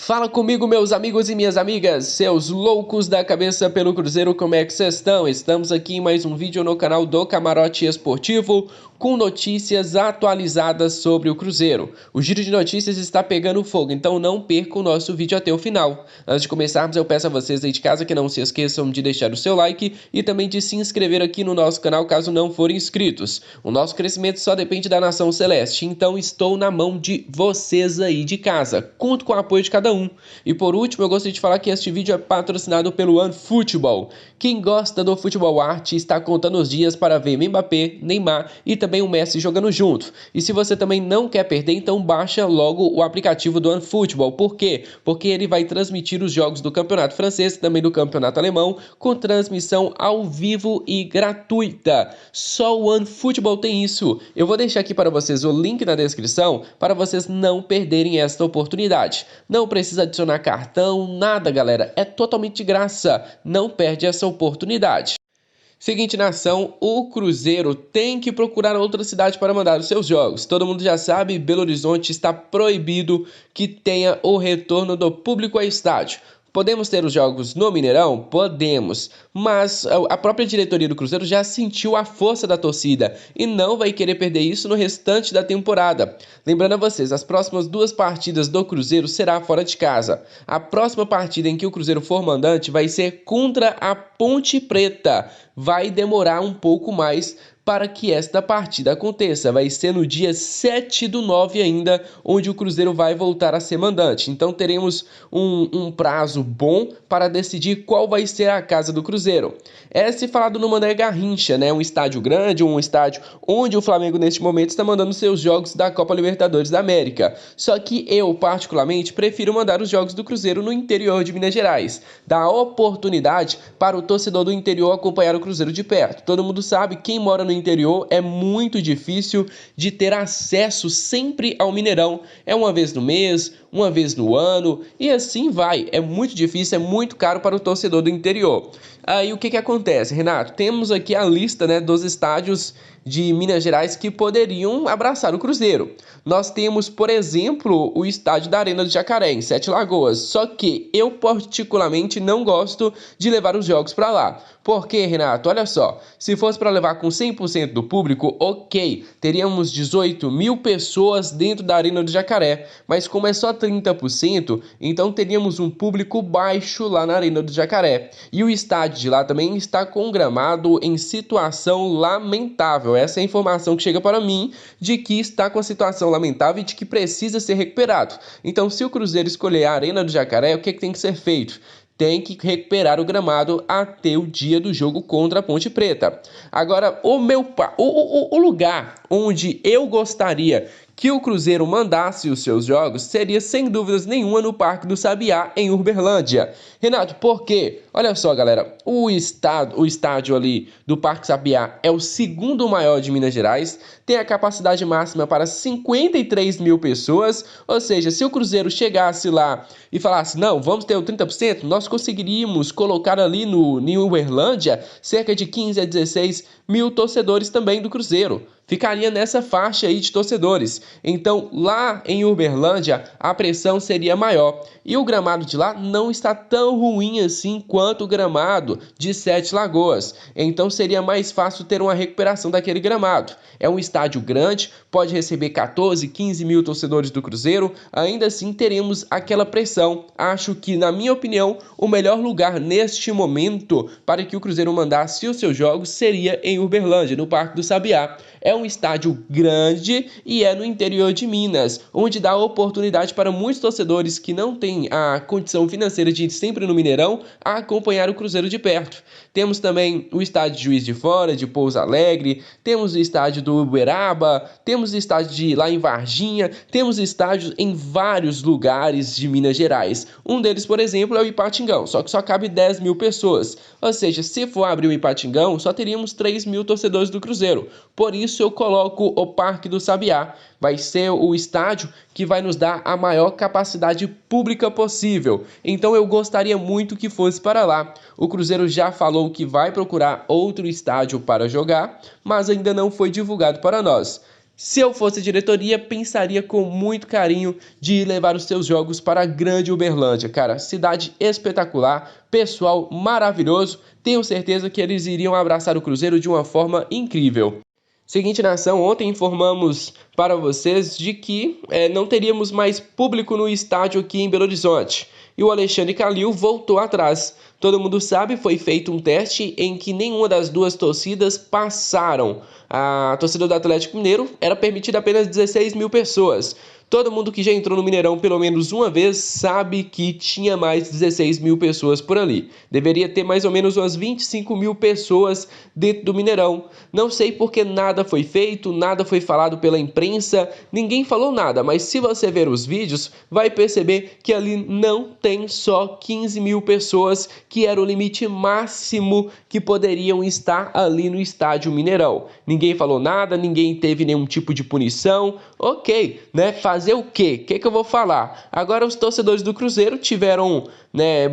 Fala comigo, meus amigos e minhas amigas, seus loucos da cabeça pelo Cruzeiro, como é que vocês estão? Estamos aqui em mais um vídeo no canal do Camarote Esportivo com notícias atualizadas sobre o Cruzeiro. O giro de notícias está pegando fogo, então não perca o nosso vídeo até o final. Antes de começarmos, eu peço a vocês aí de casa que não se esqueçam de deixar o seu like e também de se inscrever aqui no nosso canal caso não forem inscritos. O nosso crescimento só depende da Nação Celeste, então estou na mão de vocês aí de casa. Conto com o apoio de cada um. E por último, eu gostaria de falar que este vídeo é patrocinado pelo OneFootball. Quem gosta do futebol arte está contando os dias para ver Mbappé, Neymar e também o Messi jogando junto. E se você também não quer perder, então baixa logo o aplicativo do OneFootball. Por quê? Porque ele vai transmitir os jogos do campeonato francês e também do campeonato alemão com transmissão ao vivo e gratuita. Só o OneFootball tem isso. Eu vou deixar aqui para vocês o link na descrição para vocês não perderem esta oportunidade. Não precisa adicionar cartão, nada, galera. É totalmente de graça. Não perde essa oportunidade. Seguinte, nação, o Cruzeiro tem que procurar outra cidade para mandar os seus jogos. Todo mundo já sabe, Belo Horizonte está proibido que tenha o retorno do público ao estádio. Podemos ter os jogos no Mineirão? Podemos, mas a própria diretoria do Cruzeiro já sentiu a força da torcida e não vai querer perder isso no restante da temporada. Lembrando a vocês, as próximas duas partidas do Cruzeiro será fora de casa. A próxima partida em que o Cruzeiro for mandante vai ser contra a Ponte Preta. Vai demorar um pouco mais para que esta partida aconteça. Vai ser no dia 7/9 ainda, onde o Cruzeiro vai voltar a ser mandante. Então teremos um prazo bom para decidir qual vai ser a casa do Cruzeiro. É se falado no Mané Garrincha, né? Um estádio grande, um estádio onde o Flamengo neste momento está mandando seus jogos da Copa Libertadores da América. Só que eu, particularmente, prefiro mandar os jogos do Cruzeiro no interior de Minas Gerais. Dá oportunidade para o torcedor do interior acompanhar o Cruzeiro de perto. Todo mundo sabe, quem mora no interior é muito difícil de ter acesso sempre ao Mineirão. É uma vez no mês, uma vez no ano e assim vai. É muito difícil, é muito caro para o torcedor do interior. Aí o que acontece, Renato? Temos aqui a lista, né, dos estádios de Minas Gerais que poderiam abraçar o Cruzeiro. Nós temos, por exemplo, o estádio da Arena do Jacaré, em Sete Lagoas. Só que eu particularmente não gosto de levar os jogos para lá. Porque, Renato, olha só, se fosse para levar com 100% do público, ok, teríamos 18 mil pessoas dentro da Arena do Jacaré, mas como é só 30%, então teríamos um público baixo lá na Arena do Jacaré. E o estádio de lá também está com um gramado em situação lamentável. Essa é a informação que chega para mim de que está com a situação lamentável e de que precisa ser recuperado. Então, se o Cruzeiro escolher a Arena do Jacaré, o que tem que ser feito? Tem que recuperar o gramado até o dia do jogo contra a Ponte Preta. Agora, o lugar onde eu gostaria que o Cruzeiro mandasse os seus jogos seria, sem dúvidas nenhuma, no Parque do Sabiá, em Uberlândia. Renato, por quê? Olha só, galera, o estádio ali do Parque Sabiá é o segundo maior de Minas Gerais, tem a capacidade máxima para 53 mil pessoas, ou seja, se o Cruzeiro chegasse lá e falasse, não, vamos ter o 30%, nós conseguiríamos colocar ali no Uberlândia cerca de 15 a 16 mil torcedores também do Cruzeiro. Ficaria nessa faixa aí de torcedores. Então, lá em Uberlândia, a pressão seria maior. E o gramado de lá não está tão ruim assim quanto o gramado de Sete Lagoas. Então, seria mais fácil ter uma recuperação daquele gramado. É um estádio grande, pode receber 14, 15 mil torcedores do Cruzeiro. Ainda assim, teremos aquela pressão. Acho que, na minha opinião, o melhor lugar neste momento para que o Cruzeiro mandasse os seus jogos seria em Uberlândia, no Parque do Sabiá. É um estádio grande e é no interior de Minas, onde dá oportunidade para muitos torcedores que não têm a condição financeira de ir sempre no Mineirão a acompanhar o Cruzeiro de perto. Temos também o estádio de Juiz de Fora, de Pouso Alegre, temos o estádio do Uberaba, temos o estádio de lá em Varginha, temos estádios em vários lugares de Minas Gerais. Um deles, por exemplo, é o Ipatingão, só que só cabe 10 mil pessoas. Ou seja, se for abrir o Ipatingão, só teríamos 3 mil torcedores do Cruzeiro. Por isso eu coloco o Parque do Sabiá. Vai ser o estádio que vai nos dar a maior capacidade pública possível. Então eu gostaria muito que fosse para lá. O Cruzeiro já falou que vai procurar outro estádio para jogar, mas ainda não foi divulgado para nós. Se eu fosse diretoria, pensaria com muito carinho de levar os seus jogos para a grande Uberlândia, cara. Cidade espetacular, pessoal maravilhoso. Tenho certeza que eles iriam abraçar o Cruzeiro de uma forma incrível. Seguinte, nação, ontem informamos para vocês de que não teríamos mais público no estádio aqui em Belo Horizonte. E o Alexandre Calil voltou atrás. Todo mundo sabe, foi feito um teste em que nenhuma das duas torcidas passaram. A torcida do Atlético Mineiro era permitida apenas 16 mil pessoas. Todo mundo que já entrou no Mineirão pelo menos uma vez sabe que tinha mais 16 mil pessoas por ali. Deveria ter mais ou menos umas 25 mil pessoas dentro do Mineirão. Não sei porque nada foi feito, nada foi falado pela imprensa, ninguém falou nada, mas se você ver os vídeos, vai perceber que ali não tem só 15 mil pessoas, que era o limite máximo que poderiam estar ali no estádio Mineirão. Ninguém falou nada, ninguém teve nenhum tipo de punição. Ok, né? Fazer o quê? O que eu vou falar? Agora os torcedores do Cruzeiro tiveram, né,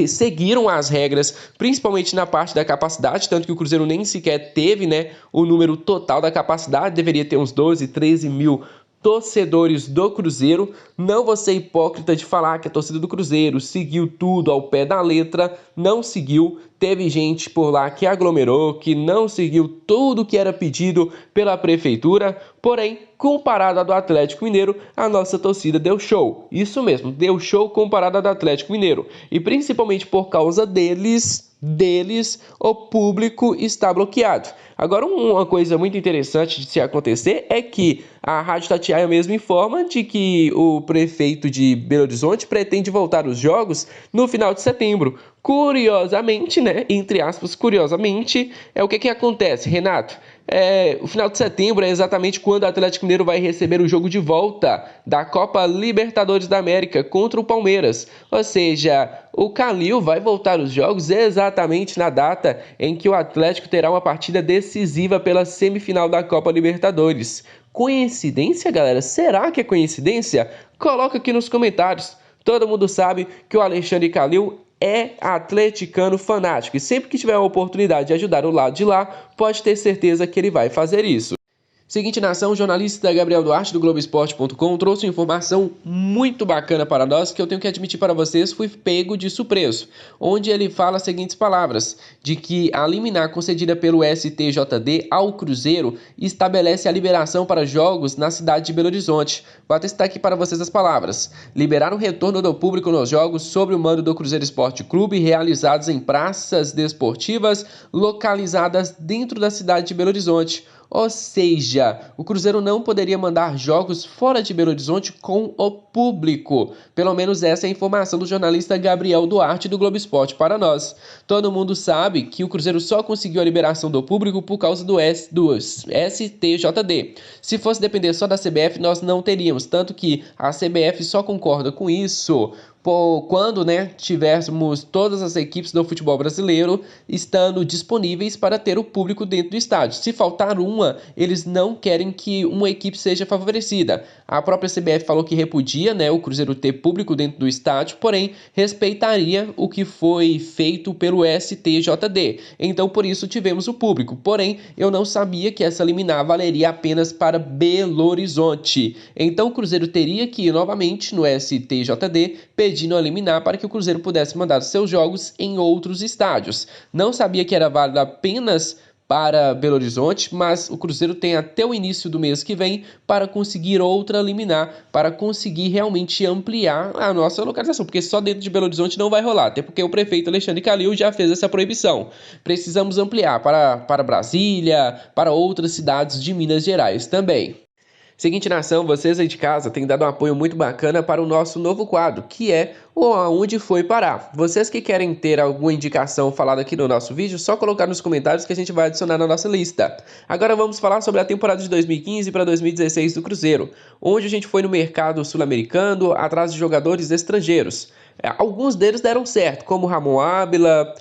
seguiram as regras, principalmente na parte da capacidade, tanto que o Cruzeiro nem sequer teve, né, o número total da capacidade, deveria ter uns 12, 13 mil torcedores do Cruzeiro. Não vou ser hipócrita de falar que a torcida do Cruzeiro seguiu tudo ao pé da letra, não seguiu. Teve gente por lá que aglomerou, que não seguiu tudo que era pedido pela prefeitura, porém, comparado à do Atlético Mineiro, a nossa torcida deu show. Isso mesmo, deu show comparado à do Atlético Mineiro. E principalmente por causa deles, o público está bloqueado. Agora, uma coisa muito interessante de se acontecer é que a Rádio Tatiaia mesmo informa de que o prefeito de Belo Horizonte pretende voltar os jogos no final de setembro. Curiosamente, né, entre aspas, curiosamente, o que acontece, Renato? O final de setembro é exatamente quando o Atlético Mineiro vai receber o jogo de volta da Copa Libertadores da América contra o Palmeiras. Ou seja, o Calil vai voltar os jogos exatamente na data em que o Atlético terá uma partida decisiva pela semifinal da Copa Libertadores. Coincidência, galera? Será que é coincidência? Coloca aqui nos comentários. Todo mundo sabe que o Alexandre Calil é atleticano fanático e sempre que tiver a oportunidade de ajudar o lado de lá, pode ter certeza que ele vai fazer isso. Seguinte, nação, o jornalista Gabriel Duarte do Globoesporte.com trouxe uma informação muito bacana para nós que eu tenho que admitir para vocês, fui pego de surpresa, onde ele fala as seguintes palavras, de que a liminar concedida pelo STJD ao Cruzeiro estabelece a liberação para jogos na cidade de Belo Horizonte. Vou testar aqui para vocês as palavras. Liberar o retorno do público nos jogos sob o mando do Cruzeiro Esporte Clube realizados em praças desportivas localizadas dentro da cidade de Belo Horizonte. Ou seja, o Cruzeiro não poderia mandar jogos fora de Belo Horizonte com o público. Pelo menos essa é a informação do jornalista Gabriel Duarte do Globo Esporte para nós. Todo mundo sabe que o Cruzeiro só conseguiu a liberação do público por causa do STJD. Se fosse depender só da CBF, nós não teríamos. Tanto que a CBF só concorda com isso quando, né, tivéssemos todas as equipes do futebol brasileiro estando disponíveis para ter o público dentro do estádio. Se faltar uma, eles não querem que uma equipe seja favorecida. A própria CBF falou que repudia, né, o Cruzeiro ter público dentro do estádio, porém respeitaria o que foi feito pelo STJD. Então, por isso tivemos o público. Porém, eu não sabia que essa liminar valeria apenas para Belo Horizonte. Então, o Cruzeiro teria que ir novamente no STJD pedindo a liminar para que o Cruzeiro pudesse mandar seus jogos em outros estádios. Não sabia que era válido apenas para Belo Horizonte, mas o Cruzeiro tem até o início do mês que vem para conseguir outra liminar, para conseguir realmente ampliar a nossa localização, porque só dentro de Belo Horizonte não vai rolar, até porque o prefeito Alexandre Calil já fez essa proibição. Precisamos ampliar para Brasília, para outras cidades de Minas Gerais também. Seguinte, nação, vocês aí de casa têm dado um apoio muito bacana para o nosso novo quadro, que é o Aonde Foi Parar. Vocês que querem ter alguma indicação falada aqui no nosso vídeo, só colocar nos comentários que a gente vai adicionar na nossa lista. Agora vamos falar sobre a temporada de 2015 para 2016 do Cruzeiro, onde a gente foi no mercado sul-americano atrás de jogadores estrangeiros. Alguns deles deram certo, como Ramon Ábila,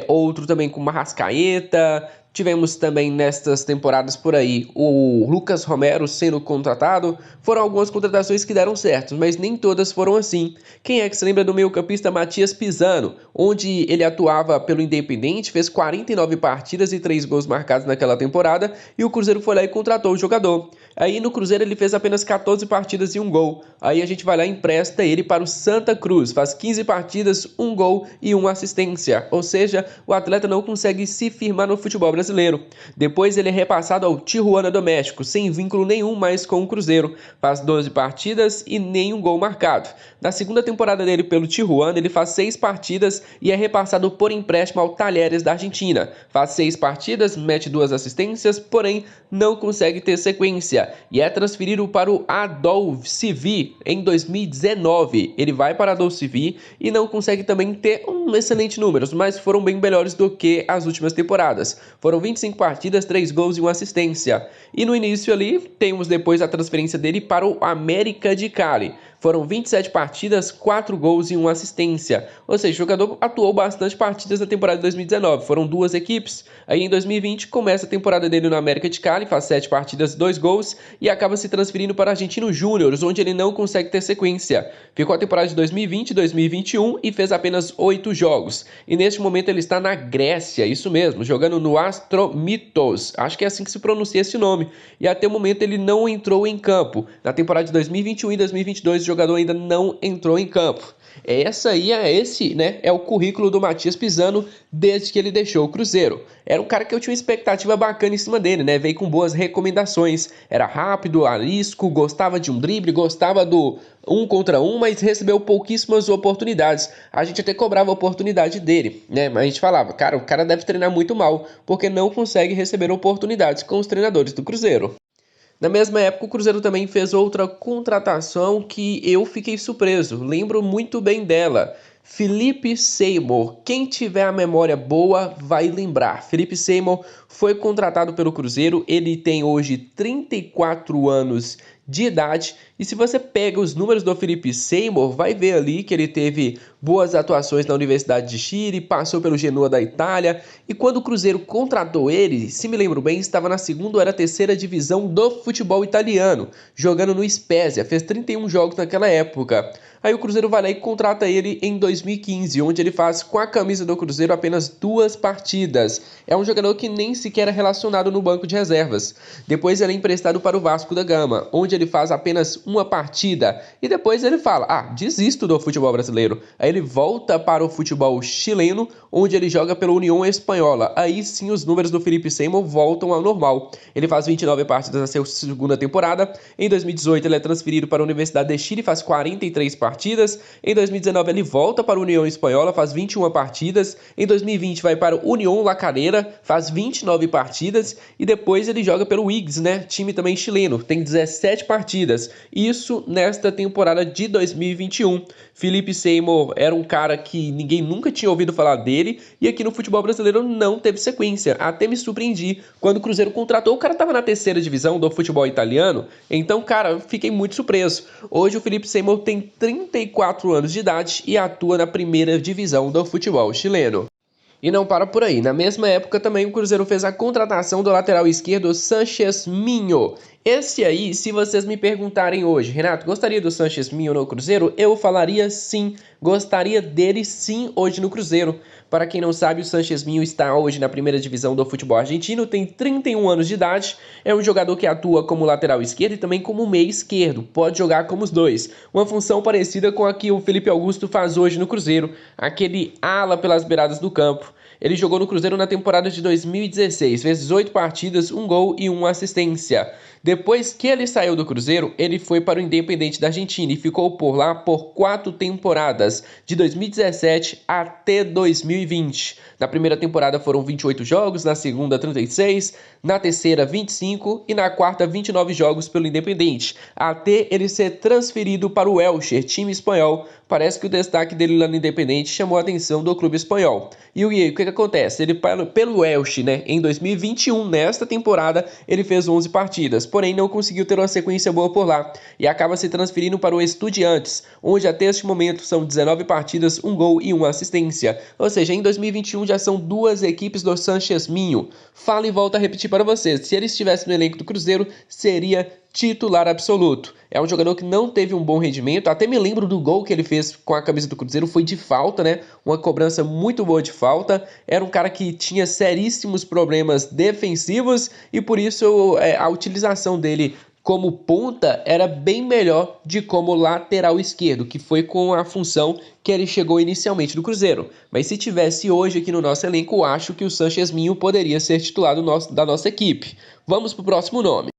outro também como Arrascaeta. Tivemos também nestas temporadas por aí o Lucas Romero sendo contratado. Foram algumas contratações que deram certo, mas nem todas foram assim. Quem é que se lembra do meio-campista Matias Pisano, onde ele atuava pelo Independente, fez 49 partidas e 3 gols marcados naquela temporada, e o Cruzeiro foi lá e contratou o jogador. Aí no Cruzeiro ele fez apenas 14 partidas e 1 gol. Aí a gente vai lá e empresta ele para o Santa Cruz, faz 15 partidas, 1 gol e 1 assistência. Ou seja, o atleta não consegue se firmar no futebol brasileiro. Depois ele é repassado ao Tijuana do México, sem vínculo nenhum mais com o Cruzeiro. Faz 12 partidas e nenhum gol marcado. Na segunda temporada dele pelo Tijuana, ele faz 6 partidas e é repassado por empréstimo ao Talheres da Argentina. Faz 6 partidas, mete 2 assistências, porém não consegue ter sequência. E é transferido para o Adolf Civi em 2019. Ele vai para Adolf Civi e não consegue também ter um excelente números, mas foram bem melhores do que as últimas temporadas. Foram 25 partidas, 3 gols e 1 assistência. E no início ali, temos depois a transferência dele para o América de Cali. Foram 27 partidas, 4 gols e 1 assistência. Ou seja, o jogador atuou bastante partidas na temporada de 2019. Foram 2 equipes. Aí em 2020 começa a temporada dele no América de Cali, faz 7 partidas, 2 gols e acaba se transferindo para Argentino Júnior, onde ele não consegue ter sequência. Ficou a temporada de 2020 e 2021 e fez apenas 8 jogos. E neste momento ele está na Grécia, isso mesmo, jogando no Astromitos. Acho que é assim que se pronuncia esse nome. E até o momento ele não entrou em campo. Na temporada de 2021 e 2022 o jogador ainda não entrou em campo. É o currículo do Matias Pisano desde que ele deixou o Cruzeiro. Era um cara que eu tinha uma expectativa bacana em cima dele, né? Veio com boas recomendações. Era rápido, arisco, gostava de um drible, gostava do 1 contra 1, mas recebeu pouquíssimas oportunidades. A gente até cobrava a oportunidade dele, né? Mas a gente falava, cara, o cara deve treinar muito mal, porque não consegue receber oportunidades com os treinadores do Cruzeiro. Na mesma época, o Cruzeiro também fez outra contratação que eu fiquei surpreso. Lembro muito bem dela. Felipe Seymour. Quem tiver a memória boa vai lembrar. Felipe Seymour foi contratado pelo Cruzeiro. Ele tem hoje 34 anos de idade. E se você pega os números do Felipe Seymour, vai ver ali que ele teve boas atuações na Universidade de Chile, passou pelo Genoa da Itália. E quando o Cruzeiro contratou ele, se me lembro bem, estava na segunda ou era terceira divisão do futebol italiano, jogando no Spezia. Fez 31 jogos naquela época. Aí o Cruzeiro vai lá e contrata ele em 2015, onde ele faz com a camisa do Cruzeiro apenas 2 partidas. É um jogador que nem sequer é relacionado no banco de reservas. Depois ele é emprestado para o Vasco da Gama, onde ele faz apenas 1 partida. E depois ele fala, desisto do futebol brasileiro. Aí ele volta para o futebol chileno, onde ele joga pela União Espanhola. Aí sim os números do Felipe Seymour voltam ao normal. Ele faz 29 partidas na sua segunda temporada. Em 2018 ele é transferido para a Universidade de Chile, faz 43 partidas. Em 2019 ele volta para a União Espanhola, faz 21 partidas. Em 2020 vai para o União La Calera, faz 29 partidas. E depois ele joga pelo Wigs, né? Time também chileno, tem 17 partidas. Isso nesta temporada de 2021. Felipe Seymour era um cara que ninguém nunca tinha ouvido falar dele. E aqui no futebol brasileiro não teve sequência. Até me surpreendi. Quando o Cruzeiro contratou, o cara estava na terceira divisão do futebol italiano. Então, cara, eu fiquei muito surpreso. Hoje o Felipe Seymour tem 34 anos de idade e atua na primeira divisão do futebol chileno. E não para por aí. Na mesma época também o Cruzeiro fez a contratação do lateral esquerdo Sánchez Minho. Esse aí, se vocês me perguntarem hoje, Renato, gostaria do Sánchez Minho no Cruzeiro? Eu falaria sim, gostaria dele sim hoje no Cruzeiro. Para quem não sabe, o Sánchez Minho está hoje na primeira divisão do futebol argentino, tem 31 anos de idade, é um jogador que atua como lateral esquerdo e também como meia esquerdo, pode jogar como os dois. Uma função parecida com a que o Felipe Augusto faz hoje no Cruzeiro, aquele ala pelas beiradas do campo. Ele jogou no Cruzeiro na temporada de 2016, fez 18 partidas, 1 gol e 1 assistência. Depois que ele saiu do Cruzeiro, ele foi para o Independente da Argentina e ficou por lá por 4 temporadas, de 2017 até 2020. Na primeira temporada foram 28 jogos, na segunda 36, na terceira 25 e na quarta 29 jogos pelo Independente, até ele ser transferido para o Elche, time espanhol. Parece que o destaque dele lá no Independente chamou a atenção do clube espanhol. E o que acontece? Ele pelo Elche, né, em 2021, nesta temporada, ele fez 11 partidas, porém não conseguiu ter uma sequência boa por lá e acaba se transferindo para o Estudiantes, onde até este momento são 19 partidas, 1 gol e 1 assistência. Ou seja, em 2021 já são 2 equipes do Sánchez Minho. Fala e volta a repetir para vocês, se ele estivesse no elenco do Cruzeiro, seria titular absoluto. É um jogador que não teve um bom rendimento, até me lembro do gol que ele fez com a camisa do Cruzeiro, foi de falta, né? Uma cobrança muito boa de falta. Era um cara que tinha seríssimos problemas defensivos e por isso a utilização dele como ponta era bem melhor de como lateral esquerdo, que foi com a função que ele chegou inicialmente do Cruzeiro. Mas se tivesse hoje aqui no nosso elenco, acho que o Sánchez Minho poderia ser titular da nossa equipe. Vamos para o próximo nome.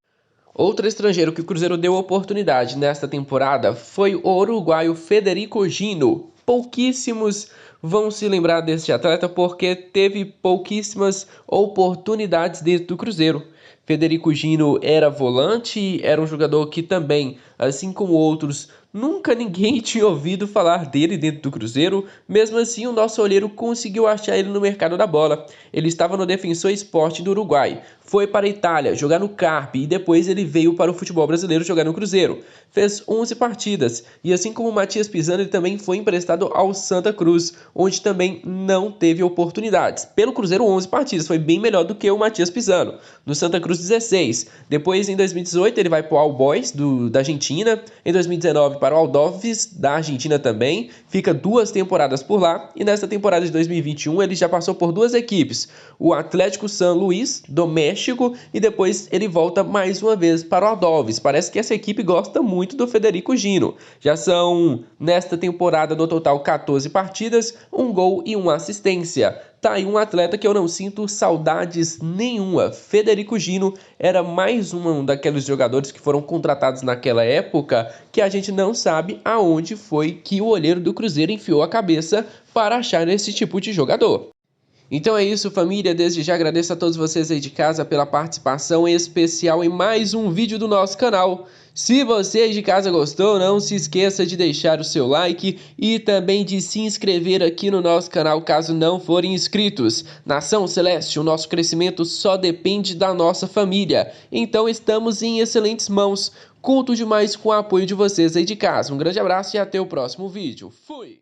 Outro estrangeiro que o Cruzeiro deu oportunidade nesta temporada foi o uruguaio Federico Gino. Pouquíssimos vão se lembrar deste atleta porque teve pouquíssimas oportunidades dentro do Cruzeiro. Federico Gino era volante, era um jogador que também, assim como outros, nunca ninguém tinha ouvido falar dele dentro do Cruzeiro. Mesmo assim, o nosso olheiro conseguiu achar ele no mercado da bola. Ele estava no Defensor Sporting do Uruguai, foi para a Itália jogar no Carpi e depois ele veio para o futebol brasileiro jogar no Cruzeiro. Fez 11 partidas e assim como o Matias Pisano, ele também foi emprestado ao Santa Cruz, onde também não teve oportunidades. Pelo Cruzeiro, 11 partidas, foi bem melhor do que o Matias Pisano. No Santa Cruz, 16. Depois, em 2018, ele vai para o All Boys da Argentina. Em 2019, para o Aldovs da Argentina também. Fica 2 temporadas por lá. E nessa temporada de 2021, ele já passou por 2 equipes. O Atlético San Luis, do México. E depois ele volta mais uma vez para o Aldovs. Parece que essa equipe gosta muito do Federico Gino. Já são, nesta temporada, no total, 14 partidas, 1 gol e 1 assistência. Tá aí um atleta que eu não sinto saudades nenhuma. Federico Gino era mais um daqueles jogadores que foram contratados naquela época que a gente não sabe aonde foi que o olheiro do Cruzeiro enfiou a cabeça para achar esse tipo de jogador. Então é isso, família. Desde já agradeço a todos vocês aí de casa pela participação especial em mais um vídeo do nosso canal. Se você aí de casa gostou, não se esqueça de deixar o seu like e também de se inscrever aqui no nosso canal caso não forem inscritos. Nação Celeste, o nosso crescimento só depende da nossa família. Então estamos em excelentes mãos. Conto demais com o apoio de vocês aí de casa. Um grande abraço e até o próximo vídeo. Fui!